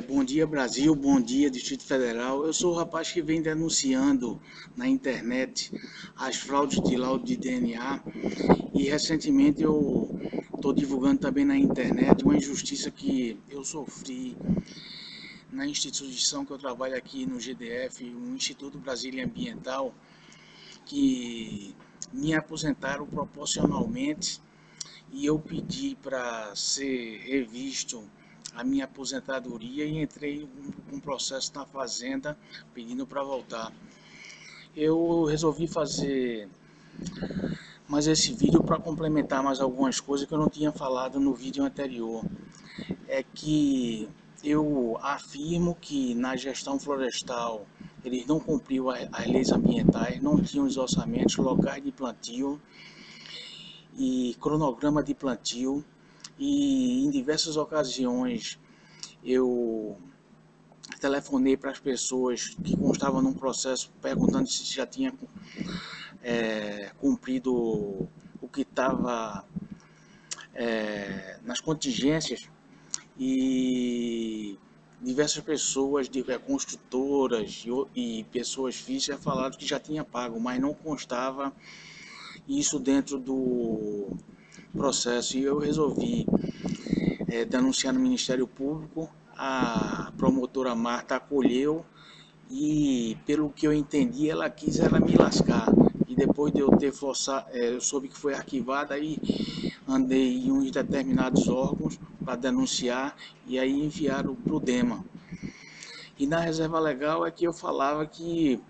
Bom dia Brasil, bom dia Distrito Federal. Eu sou o rapaz que vem denunciando na internet as fraudes de laudo de DNA e recentemente eu estou divulgando também na internet uma injustiça que eu sofri na instituição que eu trabalho aqui no GDF, o Instituto Brasília Ambiental, que me aposentaram proporcionalmente e eu pedi para ser revisto a minha aposentadoria e entrei com um processo na fazenda pedindo para voltar. Eu resolvi fazer mais esse vídeo para complementar mais algumas coisas que eu não tinha falado no vídeo anterior. É que eu afirmo que na gestão florestal eles não cumpriram as leis ambientais, não tinham os orçamentos, locais de plantio e cronograma de plantio, e em diversas ocasiões eu telefonei para as pessoas que constavam num processo perguntando se já tinha cumprido o que estava nas contingências, e diversas pessoas, construtoras e pessoas físicas falaram que já tinha pago, mas não constava isso dentro do processo. E eu resolvi denunciar no Ministério Público. A promotora Marta acolheu e, pelo que eu entendi, ela quis me lascar. E depois de eu ter forçado, eu soube que foi arquivada, aí andei em uns determinados órgãos para denunciar e aí enviaram para o DEMA. E na reserva legal é que eu falava que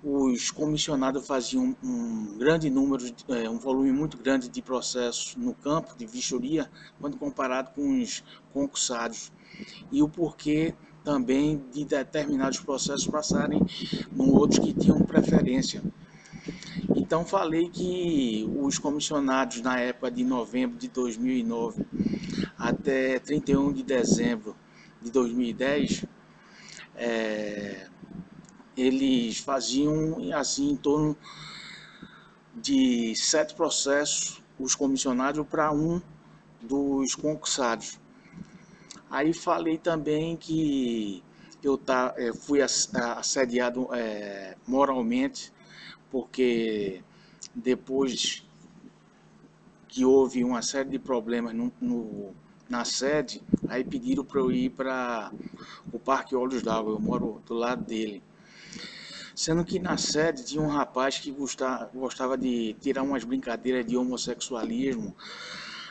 os comissionados faziam um grande número, um volume muito grande de processos no campo de vistoria, quando comparado com os concursados. E o porquê também de determinados processos passarem em outros que tinham preferência. Então falei que os comissionados na época de novembro de 2009 até 31 de dezembro de 2010, eles faziam assim em torno de 7 processos, os comissionados, para um dos concursados. Aí falei também que eu fui assediado moralmente, porque depois que houve uma série de problemas na sede, aí pediram para eu ir para o Parque Olhos d'Água, eu moro do lado dele. Sendo que na sede tinha um rapaz que gostava de tirar umas brincadeiras de homossexualismo,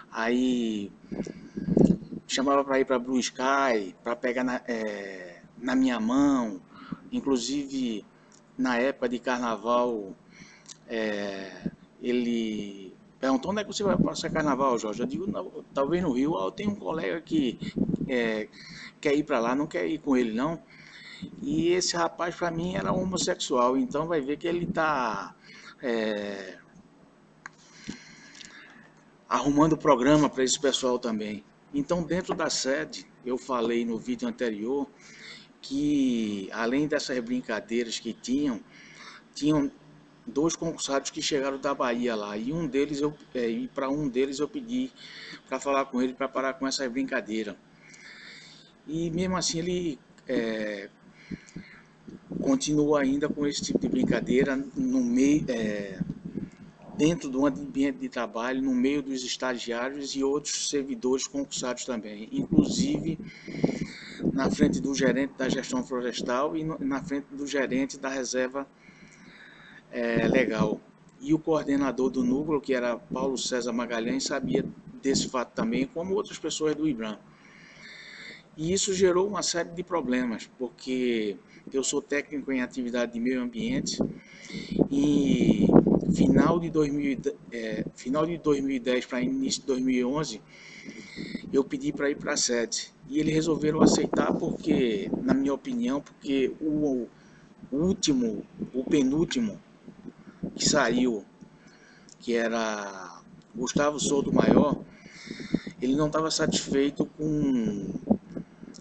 aí chamava para ir para Blue Sky, para pegar na minha mão. Inclusive, na época de carnaval, ele perguntou: onde é que você vai passar carnaval, Jorge? Eu digo: não, talvez no Rio. Eu tenho um colega que quer ir para lá, não quer ir com ele não. E esse rapaz, para mim, era homossexual, então vai ver que ele está arrumando programa para esse pessoal também. Então, dentro da sede, eu falei no vídeo anterior que, além dessas brincadeiras que tinham 2 concursados que chegaram da Bahia lá, e para um deles eu pedi para falar com ele para parar com essa brincadeira. E mesmo assim ele continua ainda com esse tipo de brincadeira no meio, dentro do ambiente de trabalho, no meio dos estagiários e outros servidores concursados também, inclusive na frente do gerente da gestão florestal e na frente do gerente da reserva legal. E o coordenador do núcleo, que era Paulo César Magalhães, sabia desse fato também, como outras pessoas do IBRAM. E isso gerou uma série de problemas, porque eu sou técnico em atividade de meio ambiente e final de 2010 para início de 2011, eu pedi para ir para a sede. E eles resolveram aceitar porque, na minha opinião, porque o penúltimo que saiu, que era Gustavo Souto Maior, ele não estava satisfeito com o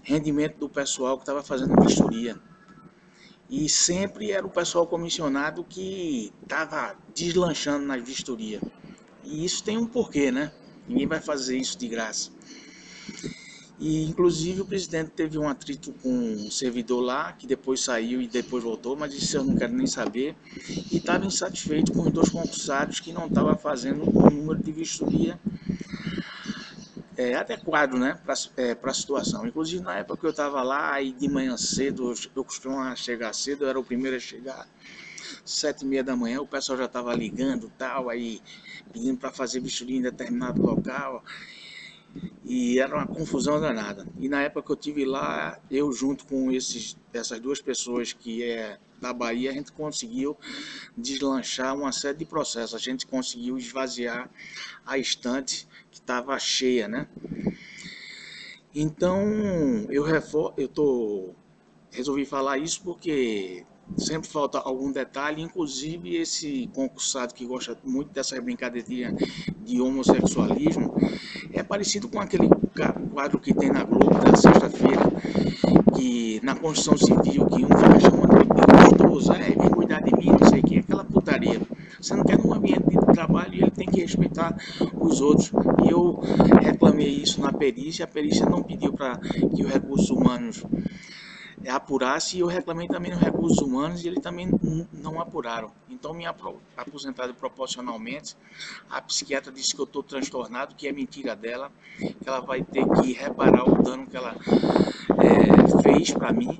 rendimento do pessoal que estava fazendo vistoria. E sempre era o pessoal comissionado que estava deslanchando nas vistorias. E isso tem um porquê, né? Ninguém vai fazer isso de graça. E inclusive o presidente teve um atrito com um servidor lá, que depois saiu e depois voltou, mas isso eu não quero nem saber. E estava insatisfeito com os dois concursados que não estavam fazendo um número de vistoria adequado, né, para a situação. Inclusive na época que eu estava lá, aí de manhã cedo, eu costumava chegar cedo, eu era o primeiro a chegar, 7h30 da manhã, o pessoal já estava ligando tal, aí pedindo para fazer vistoria em determinado local, e era uma confusão danada. E na época que eu tive lá, eu junto com essas duas pessoas que é da Bahia, a gente conseguiu deslanchar uma série de processos, a gente conseguiu esvaziar a estante que estava cheia, né? Então, resolvi falar isso porque sempre falta algum detalhe, inclusive esse concursado que gosta muito dessa brincadeira de homossexualismo, é parecido com aquele quadro que tem na Globo da sexta-feira, que na construção civil, que um fica chamando ele de gostoso, vem cuidar de mim, não sei o que, aquela putaria. Você não quer num ambiente de trabalho e ele tem que respeitar os outros. E eu reclamei isso na perícia, a perícia não pediu para que os recursos humanos apurasse, e eu reclamei também nos recursos humanos e eles também não apuraram. Então me aposentaram proporcionalmente. A psiquiatra disse que eu estou transtornado, que é mentira dela, que ela vai ter que reparar o dano que ela fez para mim.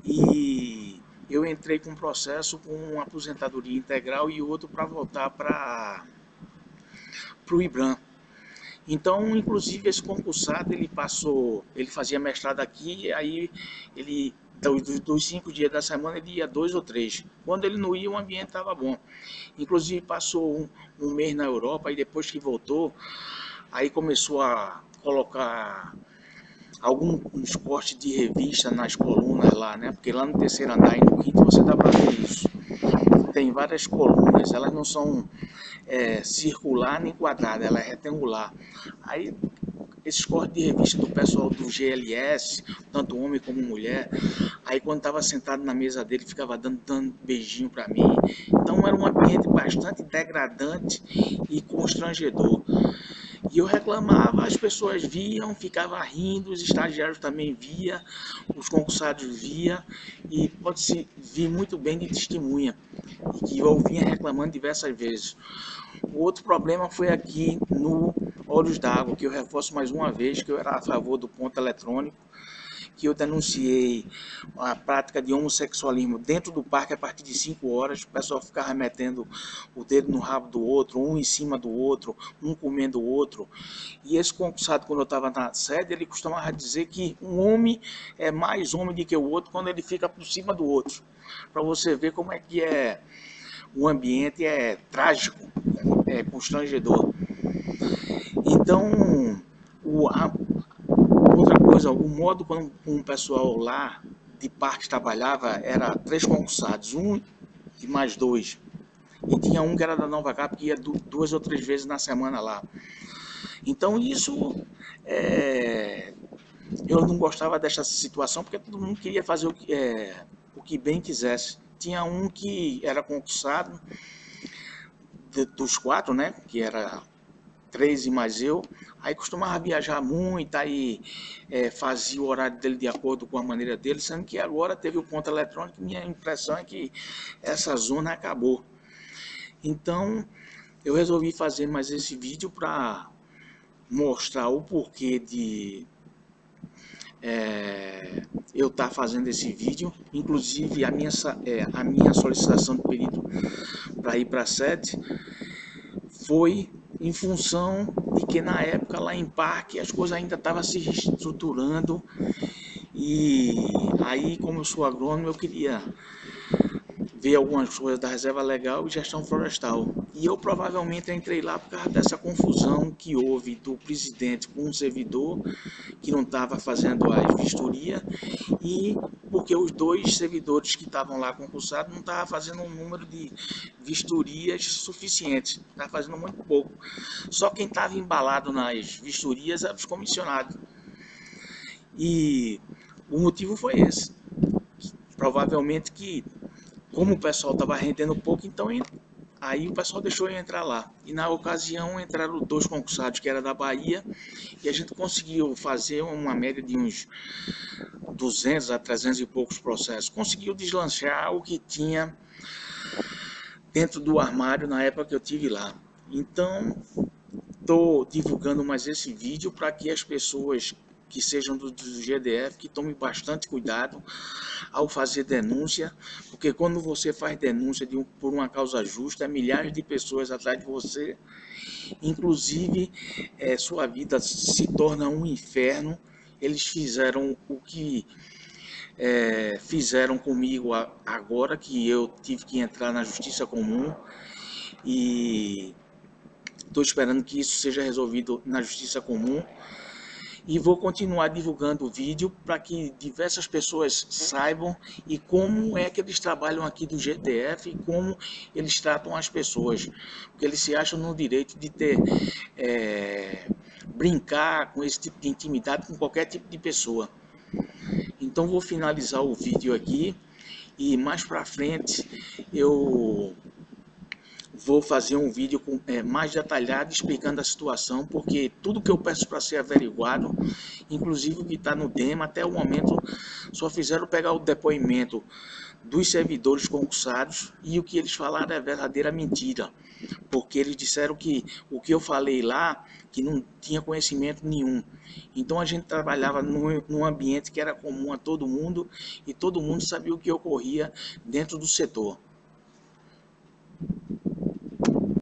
E eu entrei com um processo com uma aposentadoria integral e outro para voltar para o IBRAM. Então, inclusive, esse concursado, ele fazia mestrado aqui, aí ele, dos 5 dias da semana, ele ia 2 ou 3. Quando ele não ia, o ambiente estava bom. Inclusive, passou um mês na Europa, e depois que voltou, aí começou a colocar alguns cortes de revista nas colunas lá, né? Porque lá no terceiro andar e no quinto você dá para ver isso. Tem várias colunas, elas não são circular nem quadrada, ela é retangular. Aí esses cortes de revista do pessoal do GLS, tanto homem como mulher, aí quando estava sentado na mesa dele ficava dando beijinho para mim. Então era um ambiente bastante degradante e constrangedor. E eu reclamava, as pessoas viam, ficavam rindo, os estagiários também via, os concursados via, e pode-se vir muito bem de testemunha, e que eu vinha reclamando diversas vezes. O outro problema foi aqui no Olhos d'Água, que eu reforço mais uma vez que eu era a favor do ponto eletrônico, que eu denunciei a prática de homossexualismo dentro do parque a partir de 5 horas, o pessoal ficava metendo o dedo no rabo do outro, um em cima do outro, um comendo o outro. E esse concursado, quando eu estava na sede, ele costumava dizer que um homem é mais homem do que o outro quando ele fica por cima do outro. Para você ver como é que o ambiente é trágico, é constrangedor. Então, outra coisa, o modo como o pessoal lá de parque trabalhava era 3 concursados, um e mais 2. E tinha um que era da Nova Cap que ia 2 ou 3 vezes na semana lá. Então isso, eu não gostava dessa situação porque todo mundo queria fazer o que bem quisesse. Tinha um que era concursado, dos 4, né, que era 3 e mais eu, aí costumava viajar muito, aí fazia o horário dele de acordo com a maneira dele, sendo que agora teve o ponto eletrônico, minha impressão é que essa zona acabou. Então, eu resolvi fazer mais esse vídeo para mostrar o porquê de eu estar fazendo esse vídeo, inclusive a minha solicitação de pedido para ir para a sede foi em função de que na época lá em Parque as coisas ainda estavam se reestruturando, e aí, como eu sou agrônomo, eu queria ver algumas coisas da reserva legal e gestão florestal. E eu provavelmente entrei lá por causa dessa confusão que houve do presidente com um servidor que não estava fazendo a vistoria, e porque os 2 servidores que estavam lá concursados não estavam fazendo um número de vistorias suficientes, estavam fazendo muito pouco. Só quem estava embalado nas vistorias eram os comissionados. E o motivo foi esse. Provavelmente que, como o pessoal estava rendendo pouco, então Aí o pessoal deixou eu entrar lá. E na ocasião entraram 2 concursados que era da Bahia e a gente conseguiu fazer uma média de uns 200 a 300 e poucos processos. Conseguiu deslanchar o que tinha dentro do armário na época que eu tive lá. Então, estou divulgando mais esse vídeo para que as pessoas que sejam do GDF que tomem bastante cuidado ao fazer denúncia, porque quando você faz denúncia por uma causa justa, milhares de pessoas atrás de você, inclusive sua vida se torna um inferno. Eles fizeram o que fizeram comigo agora, que eu tive que entrar na justiça comum, e estou esperando que isso seja resolvido na justiça comum. E vou continuar divulgando o vídeo para que diversas pessoas saibam e como é que eles trabalham aqui do GTF e como eles tratam as pessoas, porque eles se acham no direito de ter brincar com esse tipo de intimidade com qualquer tipo de pessoa. Então vou finalizar o vídeo aqui e mais para frente eu vou fazer um vídeo mais detalhado explicando a situação, porque tudo que eu peço para ser averiguado, inclusive o que está no DEMA, até o momento só fizeram pegar o depoimento dos servidores concursados e o que eles falaram é verdadeira mentira, porque eles disseram que o que eu falei lá, que não tinha conhecimento nenhum. Então a gente trabalhava num ambiente que era comum a todo mundo e todo mundo sabia o que ocorria dentro do setor.